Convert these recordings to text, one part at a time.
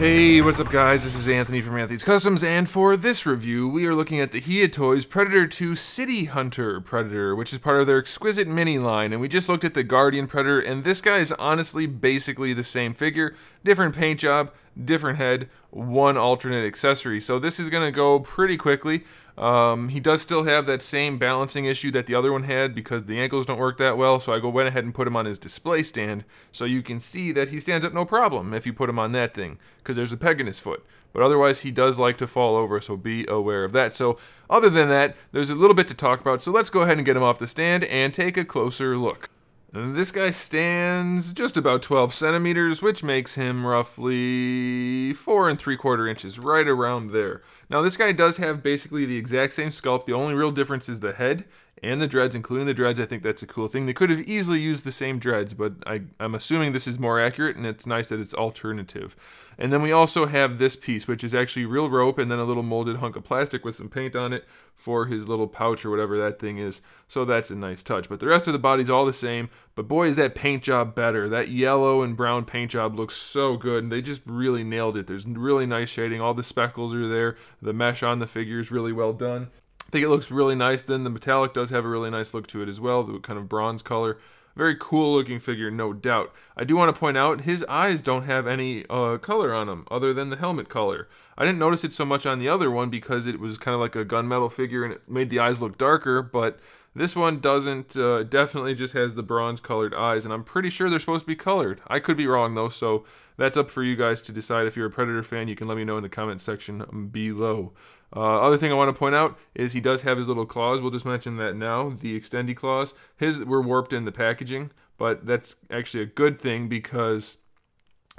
Hey, what's up guys? This is Anthony from Anthony's Customs, and for this review, we are looking at the Hiya Toys Predator 2 City Hunter Predator, which is part of their exquisite mini line, and we just looked at the Guardian Predator, and this guy is honestly basically the same figure, different paint job, different head, one alternate accessory, so this is going to go pretty quickly. He does still have that same balancing issue that the other one had because the ankles don't work that well, so I went ahead and put him on his display stand so you can see that he stands up no problem if you put him on that thing, because there's a peg in his foot. But otherwise he does like to fall over, so be aware of that. So other than that, there's a little bit to talk about, so let's go ahead and get him off the stand and take a closer look. And this guy stands just about 12 centimeters, which makes him roughly 4 3/4 inches, right around there. Now this guy does have basically the exact same sculpt. The only real difference is the head and the dreads, including the dreads. I think that's a cool thing. They could have easily used the same dreads, but I'm assuming this is more accurate, and it's nice that it's alternative. And then we also have this piece, which is actually real rope and then a little molded hunk of plastic with some paint on it for his little pouch or whatever that thing is. So that's a nice touch. But the rest of the body's all the same. But boy, is that paint job better. That yellow and brown paint job looks so good. They just really nailed it. There's really nice shading. All the speckles are there. The mesh on the figure is really well done. I think it looks really nice. Then the metallic does have a really nice look to it as well, the kind of bronze color. Very cool looking figure, no doubt. I do want to point out his eyes don't have any color on them other than the helmet color. I didn't notice it so much on the other one because it was kind of like a gunmetal figure and it made the eyes look darker, but this one doesn't. Definitely just has the bronze colored eyes, and I'm pretty sure they're supposed to be colored. I could be wrong though, so that's up for you guys to decide. If you're a Predator fan, you can let me know in the comment section below. Other thing I want to point out is he does have his little claws. We'll just mention that now. The extendy claws. His were warped in the packaging, but that's actually a good thing because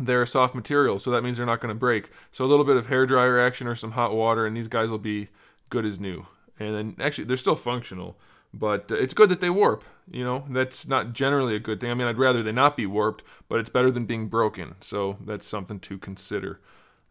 they're a soft material, so that means they're not going to break. So a little bit of hairdryer action or some hot water, and these guys will be good as new. And then actually, they're still functional, but it's good that they warp. You know, that's not generally a good thing. I mean, I'd rather they not be warped, but it's better than being broken. So that's something to consider.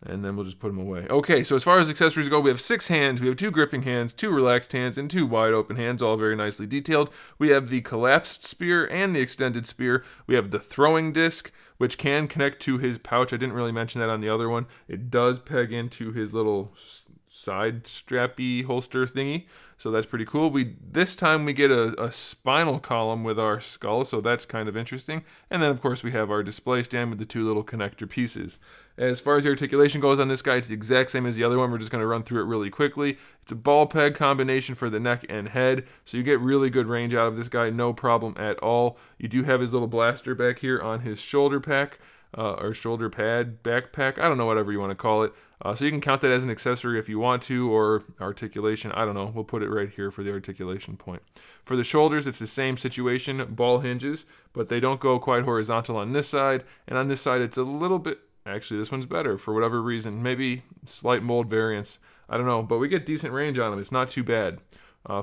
And then we'll just put them away. Okay, so as far as accessories go, we have 6 hands, we have 2 gripping hands, 2 relaxed hands, and 2 wide open hands, all very nicely detailed. We have the collapsed spear and the extended spear. We have the throwing disc, which can connect to his pouch. I didn't really mention that on the other one. It does peg into his little side strappy holster thingy, so that's pretty cool. This time we get a spinal column with our skull, so that's kind of interesting. And then of course we have our display stand with the 2 little connector pieces. As far as the articulation goes on this guy, it's the exact same as the other one. We're just going to run through it really quickly. It's a ball peg combination for the neck and head, so you get really good range out of this guy, no problem at all. You do have his little blaster back here on his shoulder pack, or shoulder pad, backpack, I don't know, whatever you want to call it. So you can count that as an accessory if you want to, or articulation, I don't know. We'll put it right here for the articulation point. For the shoulders, it's the same situation, ball hinges, but they don't go quite horizontal on this side, and on this side it's a little bit. Actually, this one's better for whatever reason. Maybe slight mold variance. I don't know, but we get decent range on them. It's not too bad.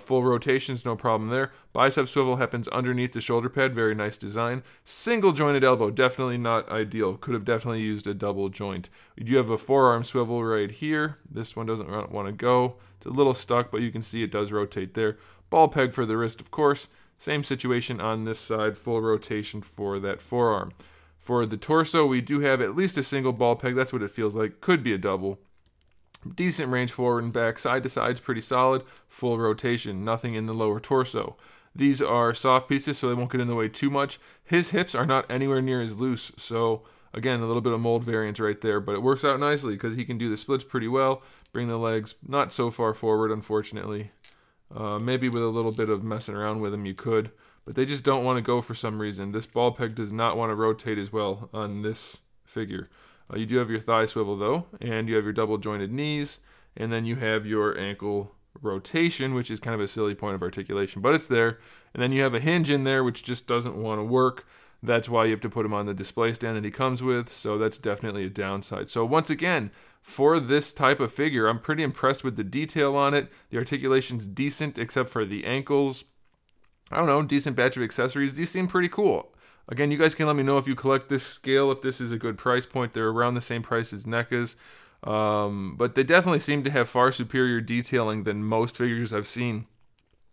Full rotations, no problem there. Bicep swivel happens underneath the shoulder pad. Very nice design. Single jointed elbow, definitely not ideal. Could have definitely used a double joint. We do have a forearm swivel right here. This one doesn't want to go. It's a little stuck, but you can see it does rotate there. Ball peg for the wrist, of course. Same situation on this side. Full rotation for that forearm. For the torso, we do have at least a single ball peg. That's what it feels like. Could be a double. Decent range forward and back. Side to side is pretty solid. Full rotation. Nothing in the lower torso. These are soft pieces, so they won't get in the way too much. His hips are not anywhere near as loose. So, again, a little bit of mold variance right there. But it works out nicely because he can do the splits pretty well. Bring the legs not so far forward, unfortunately. Maybe with a little bit of messing around with them, you could. But they just don't want to go for some reason. This ball peg does not want to rotate as well on this figure. You do have your thigh swivel though, and you have your double jointed knees, and then you have your ankle rotation, which is kind of a silly point of articulation, but it's there. And then you have a hinge in there, which just doesn't want to work. That's why you have to put him on the display stand that he comes with, so that's definitely a downside. So once again, for this type of figure, I'm pretty impressed with the detail on it. The articulation's decent, except for the ankles. I don't know, decent batch of accessories. These seem pretty cool. Again, you guys can let me know if you collect this scale, if this is a good price point. They're around the same price as NECA's. But they definitely seem to have far superior detailing than most figures I've seen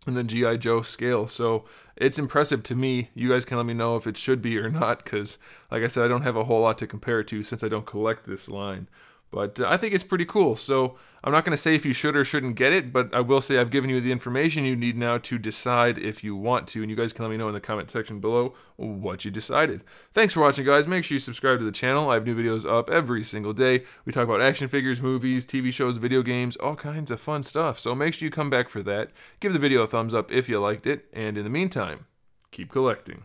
and the G.I. Joe scale. So it's impressive to me. You guys can let me know if it should be or not, because like I said, I don't have a whole lot to compare it to since I don't collect this line. But I think it's pretty cool. So I'm not going to say if you should or shouldn't get it, but I will say I've given you the information you need now to decide if you want to. And you guys can let me know in the comment section below what you decided. Thanks for watching, guys. Make sure you subscribe to the channel. I have new videos up every single day. We talk about action figures, movies, TV shows, video games, all kinds of fun stuff. So make sure you come back for that. Give the video a thumbs up if you liked it. And in the meantime, keep collecting.